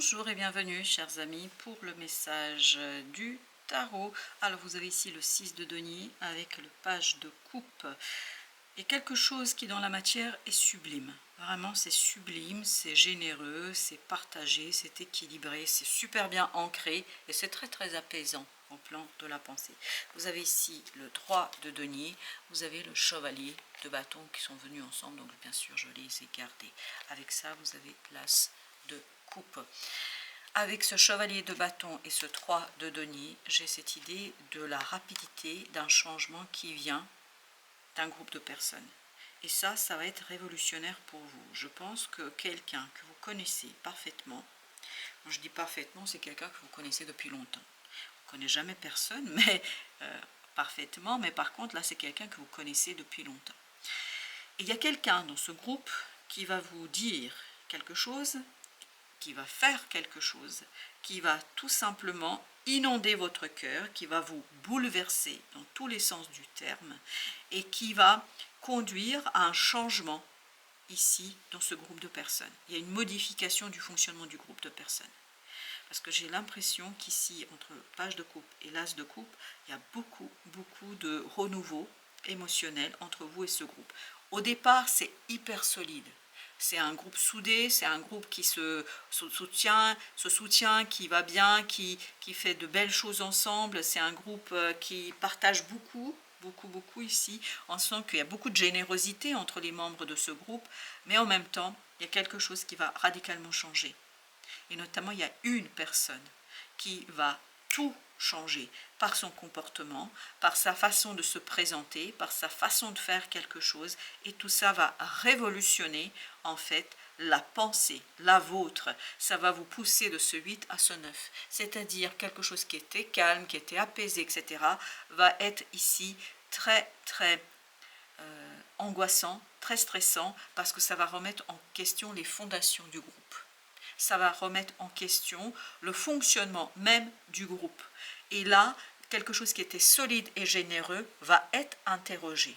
Bonjour et bienvenue chers amis pour le message du tarot. Alors vous avez ici le 6 de denier avec le page de coupe et quelque chose qui dans la matière est sublime. Vraiment c'est sublime, c'est généreux, c'est partagé, c'est équilibré, c'est super bien ancré et c'est très apaisant au plan de la pensée. Vous avez ici le 3 de denier, vous avez le chevalier de bâton qui sont venus ensemble, donc bien sûr je les ai gardés. Avec ça vous avez l'as de coupe. Avec ce chevalier de bâton et ce 3 de denier, j'ai cette idée de la rapidité d'un changement qui vient d'un groupe de personnes. Et ça va être révolutionnaire pour vous. Je pense que quelqu'un que vous connaissez parfaitement, quand je dis parfaitement, c'est quelqu'un que vous connaissez depuis longtemps. Vous ne connaissez jamais personne, mais parfaitement, mais par contre, là, c'est quelqu'un que vous connaissez depuis longtemps. Et il y a quelqu'un dans ce groupe qui va vous dire quelque chose, qui va faire quelque chose, qui va tout simplement inonder votre cœur, qui va vous bouleverser dans tous les sens du terme et qui va conduire à un changement ici dans ce groupe de personnes. Il y a une modification du fonctionnement du groupe de personnes. Parce que j'ai l'impression qu'ici, entre page de coupe et l'as de coupe, il y a beaucoup de renouveau émotionnel entre vous et ce groupe. Au départ, c'est hyper solide. C'est un groupe soudé, c'est un groupe qui se soutient, qui va bien, qui fait de belles choses ensemble. C'est un groupe qui partage beaucoup ici. On sent qu'il y a beaucoup de générosité entre les membres de ce groupe, mais en même temps, il y a quelque chose qui va radicalement changer. Et notamment, il y a une personne qui va tout changer par son comportement, par sa façon de se présenter, par sa façon de faire quelque chose. Et tout ça va révolutionner, en fait, la pensée, la vôtre. Ça va vous pousser de ce 8 à ce 9. C'est-à-dire quelque chose qui était calme, qui était apaisé, etc. va être ici très angoissant, très stressant, parce que ça va remettre en question les fondations du groupe. Ça va remettre en question le fonctionnement même du groupe. Et là, quelque chose qui était solide et généreux va être interrogé.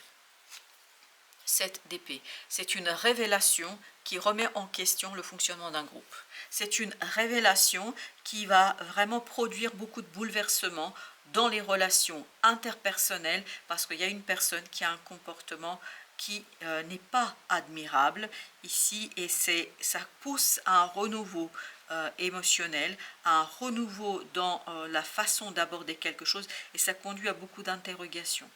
7 d'épée, c'est une révélation qui remet en question le fonctionnement d'un groupe. C'est une révélation qui va vraiment produire beaucoup de bouleversements dans les relations interpersonnelles parce qu'il y a une personne qui a un comportement qui n'est pas admirable ici et ça pousse à un renouveau émotionnel, à un renouveau dans la façon d'aborder quelque chose et ça conduit à beaucoup d'interrogations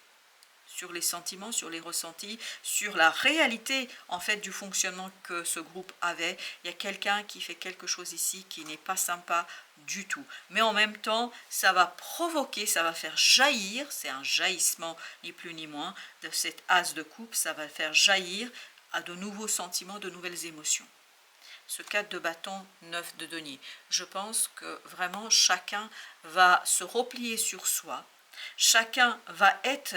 sur les sentiments, sur les ressentis, sur la réalité en fait du fonctionnement que ce groupe avait. Il y a quelqu'un qui fait quelque chose ici qui n'est pas sympa du tout. Mais en même temps, ça va provoquer, ça va faire jaillir, c'est un jaillissement ni plus ni moins de cet as de coupe, ça va faire jaillir à de nouveaux sentiments, de nouvelles émotions. Ce 4 de bâton, 9 de denier. Je pense que vraiment chacun va se replier sur soi, chacun va être...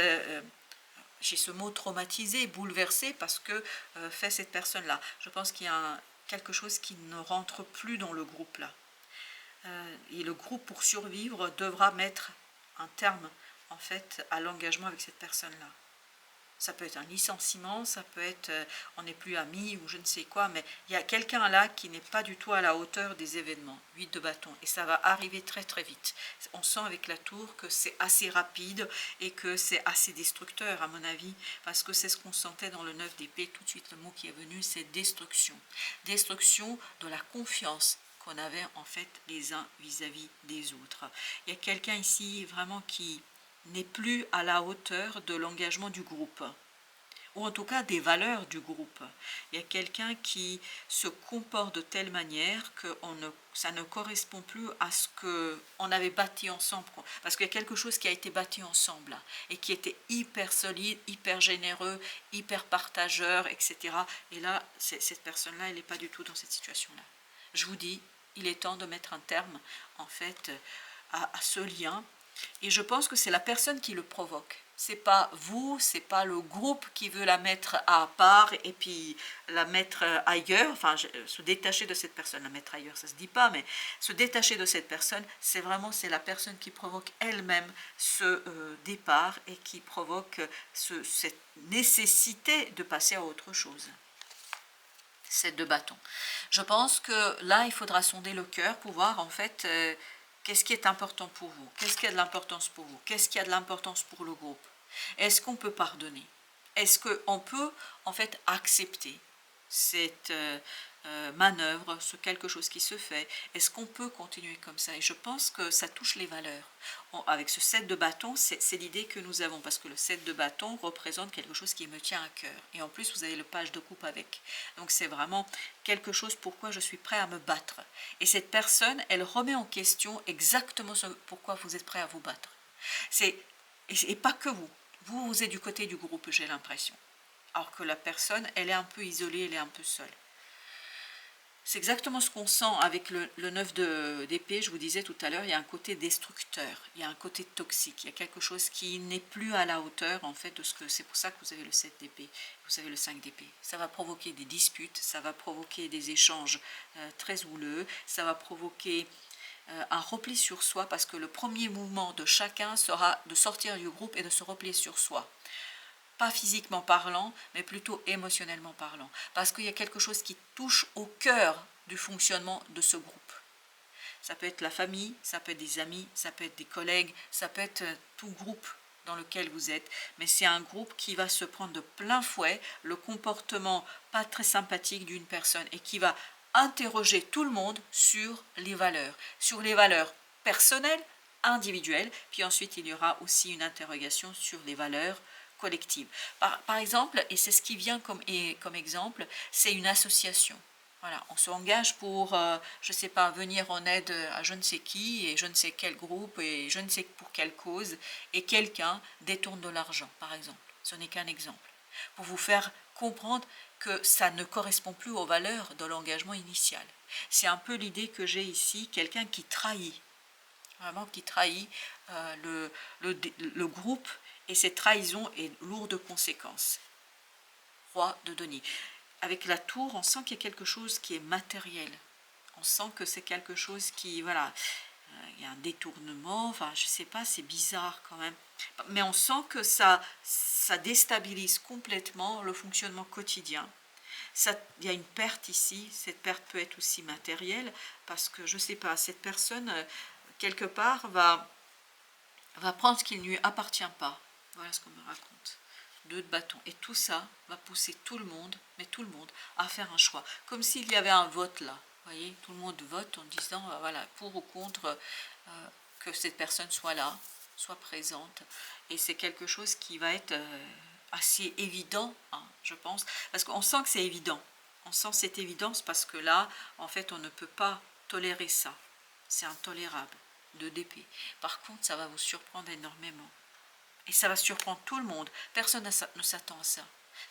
j'ai ce mot traumatisé, bouleversé, parce que fait cette personne-là. Je pense qu'il y a quelque chose qui ne rentre plus dans le groupe-là. Et le groupe, pour survivre, devra mettre un terme, en fait, à l'engagement avec cette personne-là. Ça peut être un licenciement, ça peut être on n'est plus amis ou je ne sais quoi, mais il y a quelqu'un là qui n'est pas du tout à la hauteur des événements. 8 de bâton, et ça va arriver très vite. On sent avec la tour que c'est assez rapide et que c'est assez destructeur à mon avis, parce que c'est ce qu'on sentait dans le 9 d'épée. Tout de suite le mot qui est venu, c'est destruction. Destruction de la confiance qu'on avait en fait les uns vis-à-vis des autres. Il y a quelqu'un ici vraiment qui n'est plus à la hauteur de l'engagement du groupe, ou en tout cas des valeurs du groupe. Il y a quelqu'un qui se comporte de telle manière que ça ne correspond plus à ce qu'on avait bâti ensemble, parce qu'il y a quelque chose qui a été bâti ensemble et qui était hyper solide, hyper généreux, hyper partageur, etc. Et là, cette personne-là, elle n'est pas du tout dans cette situation-là. Je vous dis, il est temps de mettre un terme en fait à ce lien. Et je pense que c'est la personne qui le provoque. C'est pas vous, c'est pas le groupe qui veut la mettre à part et puis la mettre ailleurs, enfin se détacher de cette personne, la mettre ailleurs, ça se dit pas, mais se détacher de cette personne, c'est la personne qui provoque elle-même ce départ et qui provoque cette nécessité de passer à autre chose. 7 de bâton. Je pense que là, il faudra sonder le cœur pour voir en fait qu'est-ce qui est important pour vous, qu'est-ce qui a de l'importance pour vous, qu'est-ce qui a de l'importance pour le groupe. Est-ce qu'on peut pardonner? Est-ce qu'on peut en fait accepter cette manœuvre, ce quelque chose qui se fait? Est-ce qu'on peut continuer comme ça? Et je pense que ça touche les valeurs. Avec ce 7 de bâton, c'est l'idée que nous avons, parce que le 7 de bâton représente quelque chose qui me tient à cœur. Et en plus, vous avez le page de coupe avec. Donc c'est vraiment quelque chose pourquoi je suis prêt à me battre. Et cette personne, elle remet en question exactement ce pourquoi vous êtes prêt à vous battre. Et pas que vous. Vous êtes du côté du groupe, j'ai l'impression. Alors que la personne, elle est un peu isolée, elle est un peu seule. C'est exactement ce qu'on sent avec le 9 d'épée. Je vous disais tout à l'heure, il y a un côté destructeur, il y a un côté toxique, il y a quelque chose qui n'est plus à la hauteur en fait de ce que c'est. Pour ça que vous avez le 7 d'épée, vous avez le 5 d'épée. Ça va provoquer des disputes, ça va provoquer des échanges très houleux, ça va provoquer un repli sur soi, parce que le premier mouvement de chacun sera de sortir du groupe et de se replier sur soi. Pas physiquement parlant, mais plutôt émotionnellement parlant. Parce qu'il y a quelque chose qui touche au cœur du fonctionnement de ce groupe. Ça peut être la famille, ça peut être des amis, ça peut être des collègues, ça peut être tout groupe dans lequel vous êtes. Mais c'est un groupe qui va se prendre de plein fouet le comportement pas très sympathique d'une personne et qui va interroger tout le monde sur les valeurs personnelles, individuelles, puis ensuite il y aura aussi une interrogation sur les valeurs collectives. Par exemple, et c'est ce qui vient comme exemple, c'est une association. Voilà, on s'engage pour, je ne sais pas, venir en aide à je ne sais qui, et je ne sais quel groupe, et je ne sais pour quelle cause, et quelqu'un détourne de l'argent, par exemple. Ce n'est qu'un exemple. Pour vous faire comprendre que ça ne correspond plus aux valeurs de l'engagement initial. C'est un peu l'idée que j'ai ici, quelqu'un qui trahit, vraiment qui trahit le groupe, et cette trahison est lourde de conséquences. Roi de denier. Avec la tour, on sent qu'il y a quelque chose qui est matériel. On sent que c'est quelque chose qui, voilà, il y a un détournement, enfin, je sais pas, c'est bizarre quand même. Mais on sent que ça déstabilise complètement le fonctionnement quotidien. Il y a une perte ici, cette perte peut être aussi matérielle, parce que, je sais pas, cette personne, quelque part, va prendre ce qui ne lui appartient pas. Voilà ce qu'on me raconte. 2 de bâton. Et tout ça va pousser tout le monde, mais tout le monde, à faire un choix. Comme s'il y avait un vote là. Vous voyez, tout le monde vote en disant, voilà, pour ou contre que cette personne soit là, soit présente. Et c'est quelque chose qui va être assez évident, hein, je pense. Parce qu'on sent que c'est évident. On sent cette évidence parce que là, en fait, on ne peut pas tolérer ça. C'est intolérable de d'épée. Par contre, ça va vous surprendre énormément. Et ça va surprendre tout le monde. Personne ne s'attend à ça.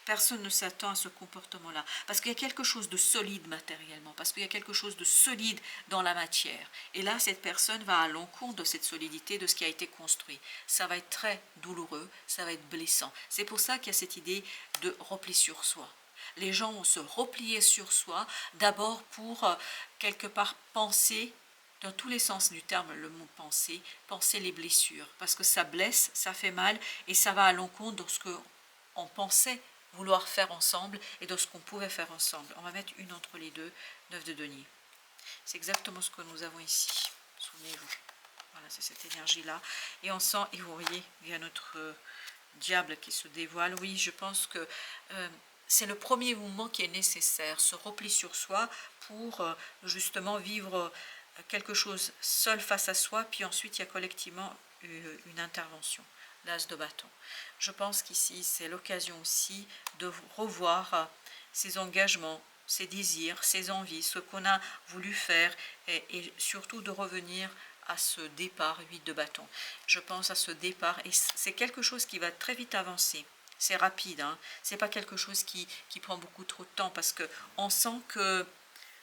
Personne ne s'attend à ce comportement-là. Parce qu'il y a quelque chose de solide matériellement. Parce qu'il y a quelque chose de solide dans la matière. Et là, cette personne va à l'encontre de cette solidité, de ce qui a été construit. Ça va être très douloureux, ça va être blessant. C'est pour ça qu'il y a cette idée de repli sur soi. Les gens vont se replier sur soi, d'abord pour quelque part penser, dans tous les sens du terme, le mot penser les blessures, parce que ça blesse, ça fait mal, et ça va à l'encontre de ce qu'on pensait vouloir faire ensemble, et de ce qu'on pouvait faire ensemble. On va mettre une entre les deux, 9 de denier. C'est exactement ce que nous avons ici, souvenez-vous. Voilà, c'est cette énergie-là, et on sent, et vous voyez, il y a notre diable qui se dévoile. Oui, je pense que c'est le premier mouvement qui est nécessaire, se repli sur soi pour justement vivre quelque chose seul face à soi, puis ensuite il y a collectivement une intervention, l'as de bâton. Je pense qu'ici c'est l'occasion aussi de revoir ses engagements, ses désirs, ses envies, ce qu'on a voulu faire, et surtout de revenir à ce départ 8 de bâton. Je pense à ce départ, et c'est quelque chose qui va très vite avancer. C'est rapide, hein. C'est pas quelque chose qui prend beaucoup trop de temps, parce qu'on sent que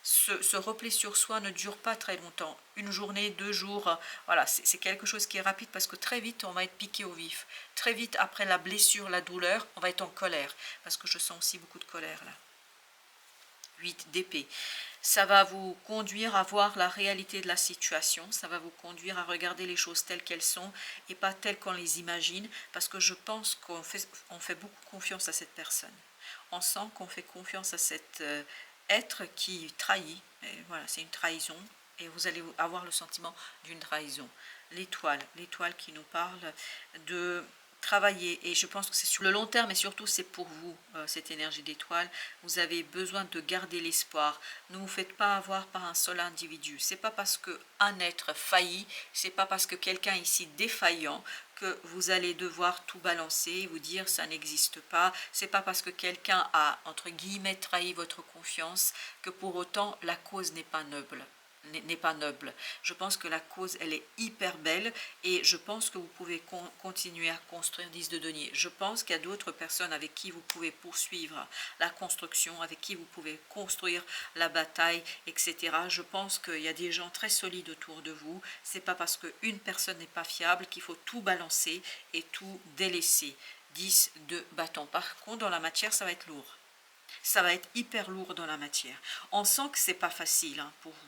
ce repli sur soi ne dure pas très longtemps. Une journée, 2 jours, voilà, c'est quelque chose qui est rapide, parce que très vite on va être piqué au vif. Très vite après la blessure, la douleur, on va être en colère, parce que je sens aussi beaucoup de colère là. 8 d'épée. Ça va vous conduire à voir la réalité de la situation, ça va vous conduire à regarder les choses telles qu'elles sont et pas telles qu'on les imagine, parce que je pense qu'on fait beaucoup confiance à cette personne. On sent qu'on fait confiance à cette être qui trahit. Et voilà, c'est une trahison et vous allez avoir le sentiment d'une trahison. L'étoile qui nous parle de travailler, et je pense que c'est sur le long terme, et surtout c'est pour vous, cette énergie d'étoile. Vous avez besoin de garder l'espoir. Ne vous faites pas avoir par un seul individu. C'est pas parce que un être faillit, c'est pas parce que quelqu'un ici défaillant que vous allez devoir tout balancer, vous dire ça n'existe pas. C'est pas parce que quelqu'un a entre guillemets trahi votre confiance que pour autant la cause n'est pas noble. Je pense que la cause, elle est hyper belle, et je pense que vous pouvez continuer à construire 10 de denier. Je pense qu'il y a d'autres personnes avec qui vous pouvez poursuivre la construction, avec qui vous pouvez construire la bataille, etc. Je pense qu'il y a des gens très solides autour de vous. C'est pas parce qu'une personne n'est pas fiable qu'il faut tout balancer et tout délaisser. 10 de bâton. Par contre, dans la matière, ça va être lourd. Ça va être hyper lourd dans la matière. On sent que c'est pas facile pour vous.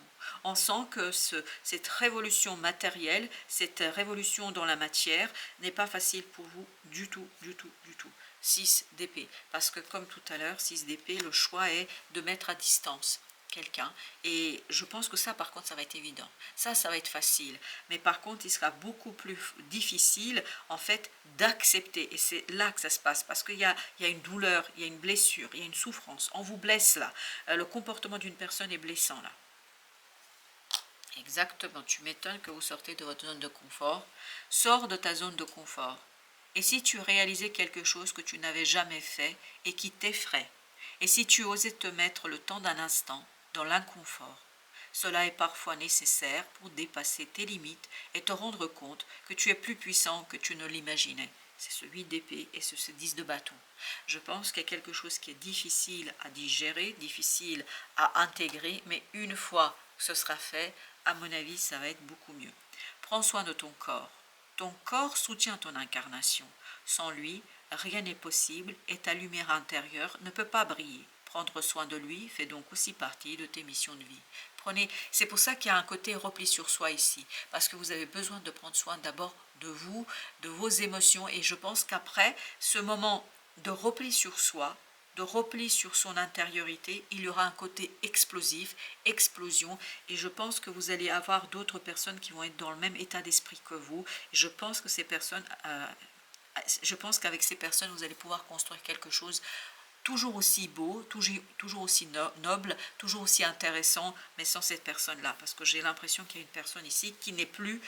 On sent que cette révolution matérielle, cette révolution dans la matière n'est pas facile pour vous du tout, du tout, du tout. 6 d'épée. Parce que comme tout à l'heure, 6 d'épée, le choix est de mettre à distance quelqu'un, et je pense que ça par contre ça va être évident, ça va être facile, mais par contre il sera beaucoup plus difficile en fait d'accepter, et c'est là que ça se passe, parce qu'il y a une douleur, il y a une blessure, il y a une souffrance, on vous blesse là, le comportement d'une personne est blessant là. Exactement, tu m'étonnes que vous sortez de votre zone de confort. Sors de ta zone de confort. Et si tu réalisais quelque chose que tu n'avais jamais fait et qui t'effraie, et si tu osais te mettre le temps d'un instant dans l'inconfort, cela est parfois nécessaire pour dépasser tes limites et te rendre compte que tu es plus puissant que tu ne l'imaginais. C'est ce 8 d'épée et ce 10 de bâton. Je pense qu'il y a quelque chose qui est difficile à digérer, difficile à intégrer, mais une fois que ce sera fait, à mon avis, ça va être beaucoup mieux. Prends soin de ton corps. Ton corps soutient ton incarnation. Sans lui, rien n'est possible et ta lumière intérieure ne peut pas briller. Prendre soin de lui fait donc aussi partie de tes missions de vie. C'est pour ça qu'il y a un côté repli sur soi ici, parce que vous avez besoin de prendre soin d'abord de vous, de vos émotions, et je pense qu'après ce moment de repli sur soi, de repli sur son intériorité, il y aura un côté explosif, explosion, et je pense que vous allez avoir d'autres personnes qui vont être dans le même état d'esprit que vous. Je pense que je pense qu'avec ces personnes, vous allez pouvoir construire quelque chose toujours aussi beau, toujours aussi noble, toujours aussi intéressant, mais sans cette personne-là. Parce que j'ai l'impression qu'il y a une personne ici qui n'est plus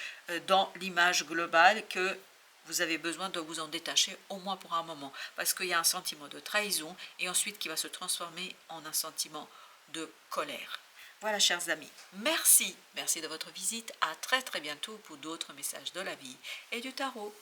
dans l'image globale, que vous avez besoin de vous en détacher au moins pour un moment. Parce qu'il y a un sentiment de trahison et ensuite qui va se transformer en un sentiment de colère. Voilà, chers amis, merci de votre visite. À très très bientôt pour d'autres messages de la vie et du tarot.